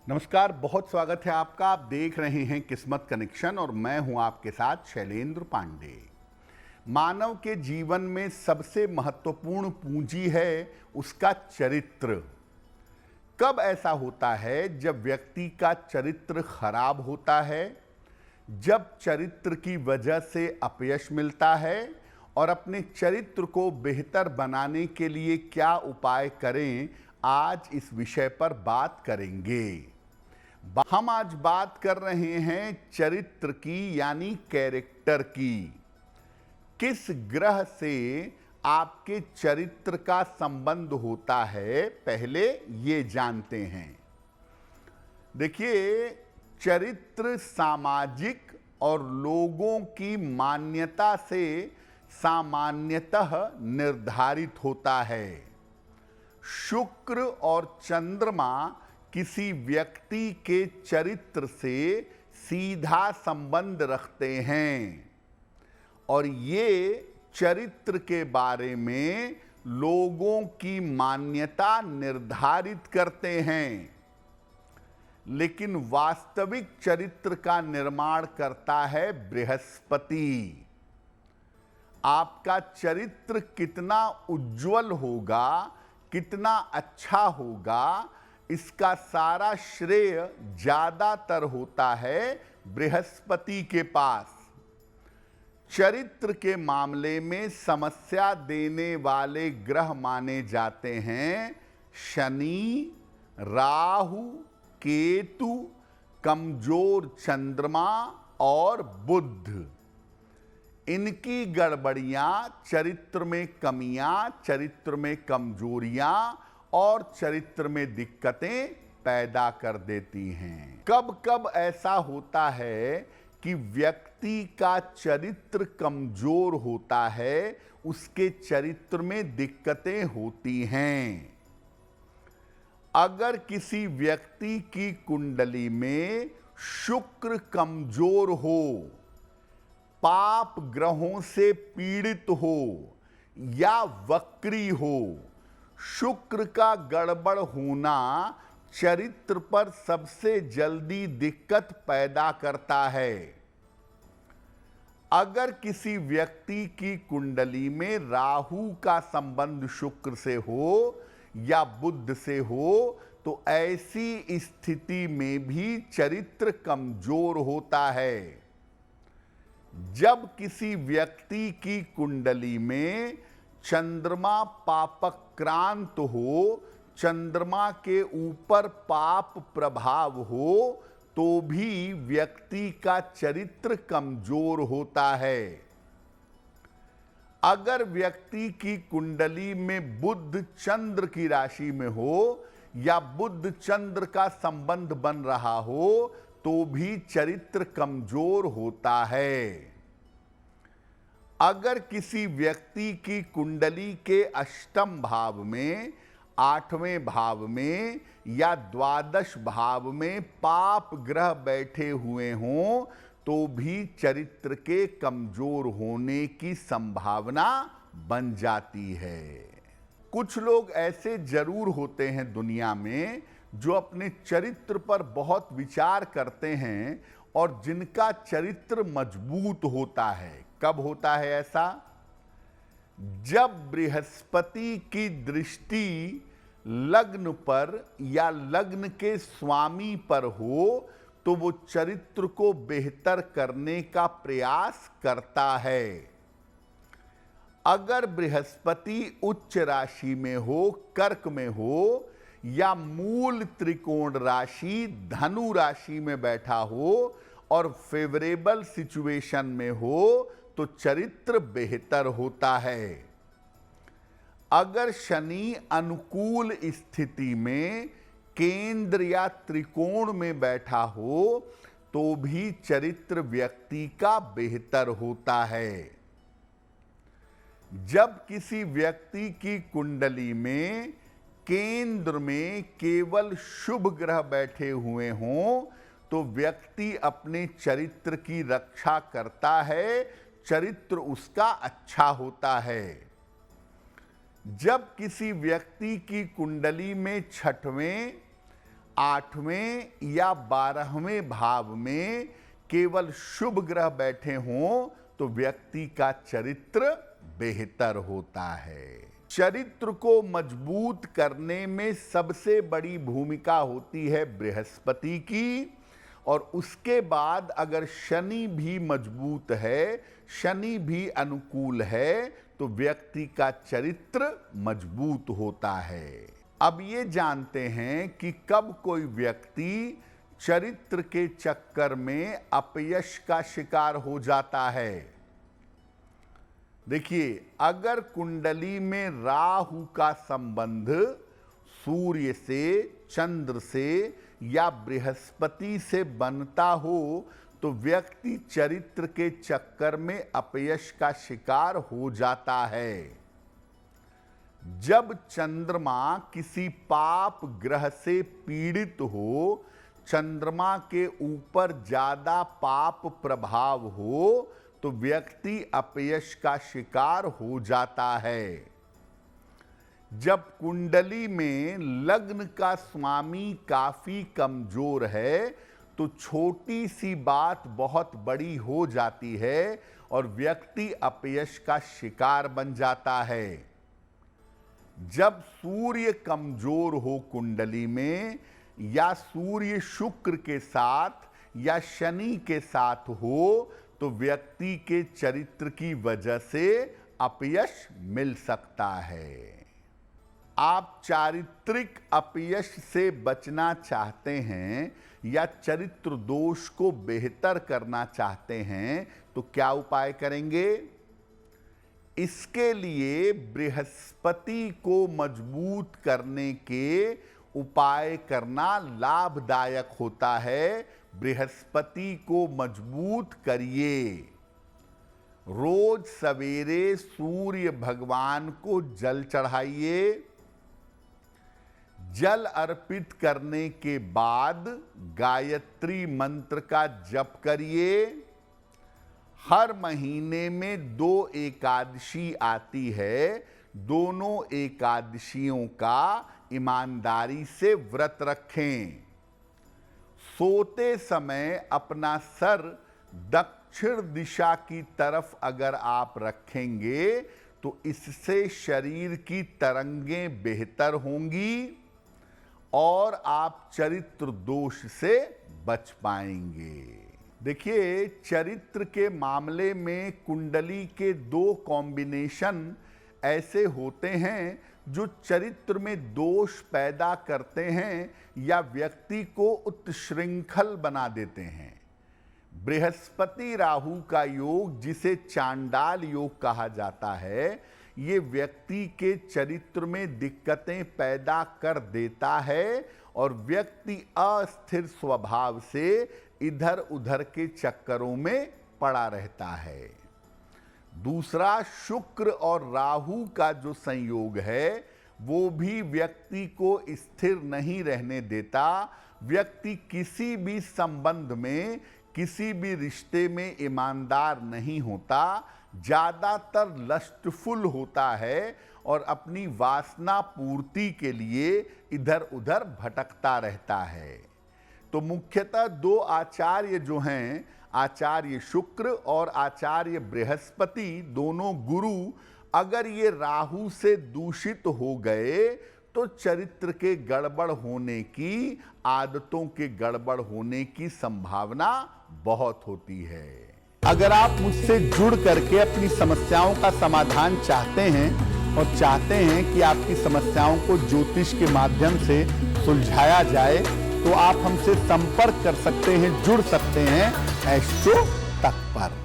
नमस्कार, बहुत स्वागत है आपका। आप देख रहे हैं किस्मत कनेक्शन और मैं हूं आपके साथ शैलेंद्र पांडे। मानव के जीवन में सबसे महत्वपूर्ण पूंजी है उसका चरित्र। कब ऐसा होता है जब व्यक्ति का चरित्र खराब होता है, जब चरित्र की वजह से अपयश मिलता है और अपने चरित्र को बेहतर बनाने के लिए क्या उपाय करें, आज इस विषय पर बात करेंगे। हम आज बात कर रहे हैं चरित्र की, यानी कैरेक्टर की। किस ग्रह से आपके चरित्र का संबंध होता है, पहले ये जानते हैं। देखिए, चरित्र सामाजिक और लोगों की मान्यता से सामान्यतः निर्धारित होता है। शुक्र और चंद्रमा किसी व्यक्ति के चरित्र से सीधा संबंध रखते हैं और ये चरित्र के बारे में लोगों की मान्यता निर्धारित करते हैं। लेकिन वास्तविक चरित्र का निर्माण करता है बृहस्पति। आपका चरित्र कितना उज्जवल होगा, कितना अच्छा होगा, इसका सारा श्रेय ज्यादातर होता है बृहस्पति के पास। चरित्र के मामले में समस्या देने वाले ग्रह माने जाते हैं शनि, राहु, केतु, कमजोर चंद्रमा और बुध। इनकी गड़बड़ियां चरित्र में कमियां, चरित्र में कमजोरियां और चरित्र में दिक्कतें पैदा कर देती हैं। कब कब ऐसा होता है कि व्यक्ति का चरित्र कमजोर होता है, उसके चरित्र में दिक्कतें होती हैं। अगर किसी व्यक्ति की कुंडली में शुक्र कमजोर हो, पाप ग्रहों से पीड़ित हो या वक्री हो, शुक्र का गड़बड़ होना चरित्र पर सबसे जल्दी दिक्कत पैदा करता है। अगर किसी व्यक्ति की कुंडली में राहु का संबंध शुक्र से हो या बुध से हो, तो ऐसी स्थिति में भी चरित्र कमजोर होता है। जब किसी व्यक्ति की कुंडली में चंद्रमा पापक्रांत हो, चंद्रमा के ऊपर पाप प्रभाव हो, तो भी व्यक्ति का चरित्र कमजोर होता है। अगर व्यक्ति की कुंडली में बुध चंद्र की राशि में हो या बुध चंद्र का संबंध बन रहा हो, तो भी चरित्र कमजोर होता है। अगर किसी व्यक्ति की कुंडली के अष्टम भाव में, आठवें भाव में या द्वादश भाव में पाप ग्रह बैठे हुए हों, तो भी चरित्र के कमजोर होने की संभावना बन जाती है। कुछ लोग ऐसे जरूर होते हैं दुनिया में जो अपने चरित्र पर बहुत विचार करते हैं और जिनका चरित्र मजबूत होता है। कब होता है ऐसा? जब बृहस्पति की दृष्टि लग्न पर या लग्न के स्वामी पर हो, तो वो चरित्र को बेहतर करने का प्रयास करता है। अगर बृहस्पति उच्च राशि में हो, कर्क में हो, या मूल त्रिकोण राशि धनु राशि में बैठा हो और फेवरेबल सिचुएशन में हो, तो चरित्र बेहतर होता है। अगर शनि अनुकूल स्थिति में केंद्र या त्रिकोण में बैठा हो, तो भी चरित्र व्यक्ति का बेहतर होता है। जब किसी व्यक्ति की कुंडली में केंद्र में केवल शुभ ग्रह बैठे हुए हों, तो व्यक्ति अपने चरित्र की रक्षा करता है, चरित्र उसका अच्छा होता है। जब किसी व्यक्ति की कुंडली में छठवें, 8वें या 12वें भाव में केवल शुभ ग्रह बैठे हों तो व्यक्ति का चरित्र बेहतर होता है। चरित्र को मजबूत करने में सबसे बड़ी भूमिका होती है बृहस्पति की, और उसके बाद अगर शनि भी मजबूत है, शनि भी अनुकूल है, तो व्यक्ति का चरित्र मजबूत होता है। अब ये जानते हैं कि कब कोई व्यक्ति चरित्र के चक्कर में अपयश का शिकार हो जाता है। देखिए, अगर कुंडली में राहु का संबंध सूर्य से, चंद्र से या बृहस्पति से बनता हो तो व्यक्ति चरित्र के चक्कर में अपयश का शिकार हो जाता है। जब चंद्रमा किसी पाप ग्रह से पीड़ित हो, चंद्रमा के ऊपर ज्यादा पाप प्रभाव हो, तो व्यक्ति अपयश का शिकार हो जाता है। जब कुंडली में लग्न का स्वामी काफी कमजोर है तो छोटी सी बात बहुत बड़ी हो जाती है और व्यक्ति अपयश का शिकार बन जाता है। जब सूर्य कमजोर हो कुंडली में, या सूर्य शुक्र के साथ या शनि के साथ हो, तो व्यक्ति के चरित्र की वजह से अपयश मिल सकता है। आप चारित्रिक अपयश से बचना चाहते हैं या चरित्र दोष को बेहतर करना चाहते हैं तो क्या उपाय करेंगे? इसके लिए बृहस्पति को मजबूत करने के उपाय करना लाभदायक होता है। बृहस्पति को मजबूत करिए। रोज सवेरे सूर्य भगवान को जल चढ़ाइए। जल अर्पित करने के बाद गायत्री मंत्र का जप करिए। हर महीने में 2 एकादशी आती है। दोनों एकादशियों का ईमानदारी से व्रत रखें। सोते समय अपना सर दक्षिण दिशा की तरफ अगर आप रखेंगे तो इससे शरीर की तरंगें बेहतर होंगी और आप चरित्र दोष से बच पाएंगे। देखिए, चरित्र के मामले में कुंडली के 2 कॉम्बिनेशन ऐसे होते हैं जो चरित्र में दोष पैदा करते हैं या व्यक्ति को उत्श्रृंखल बना देते हैं। बृहस्पति राहु का योग, जिसे चांडाल योग कहा जाता है, ये व्यक्ति के चरित्र में दिक्कतें पैदा कर देता है और व्यक्ति अस्थिर स्वभाव से इधर उधर के चक्करों में पड़ा रहता है। दूसरा, शुक्र और राहु का जो संयोग है वो भी व्यक्ति को स्थिर नहीं रहने देता। व्यक्ति किसी भी संबंध में, किसी भी रिश्ते में ईमानदार नहीं होता, ज्यादातर लस्टफुल होता है और अपनी वासना पूर्ति के लिए इधर उधर भटकता रहता है। तो मुख्यतः 2 आचार्य जो हैं, आचार्य शुक्र और आचार्य बृहस्पति, दोनों गुरु, अगर ये राहु से दूषित हो गए तो चरित्र के गड़बड़ होने की, आदतों के गड़बड़ होने की संभावना बहुत होती है। अगर आप मुझसे जुड़ करके अपनी समस्याओं का समाधान चाहते हैं और चाहते हैं कि आपकी समस्याओं को ज्योतिष के माध्यम से सुलझाया जाए, तो आप हमसे संपर्क कर सकते हैं, जुड़ सकते हैं एस्ट्रो तक पर।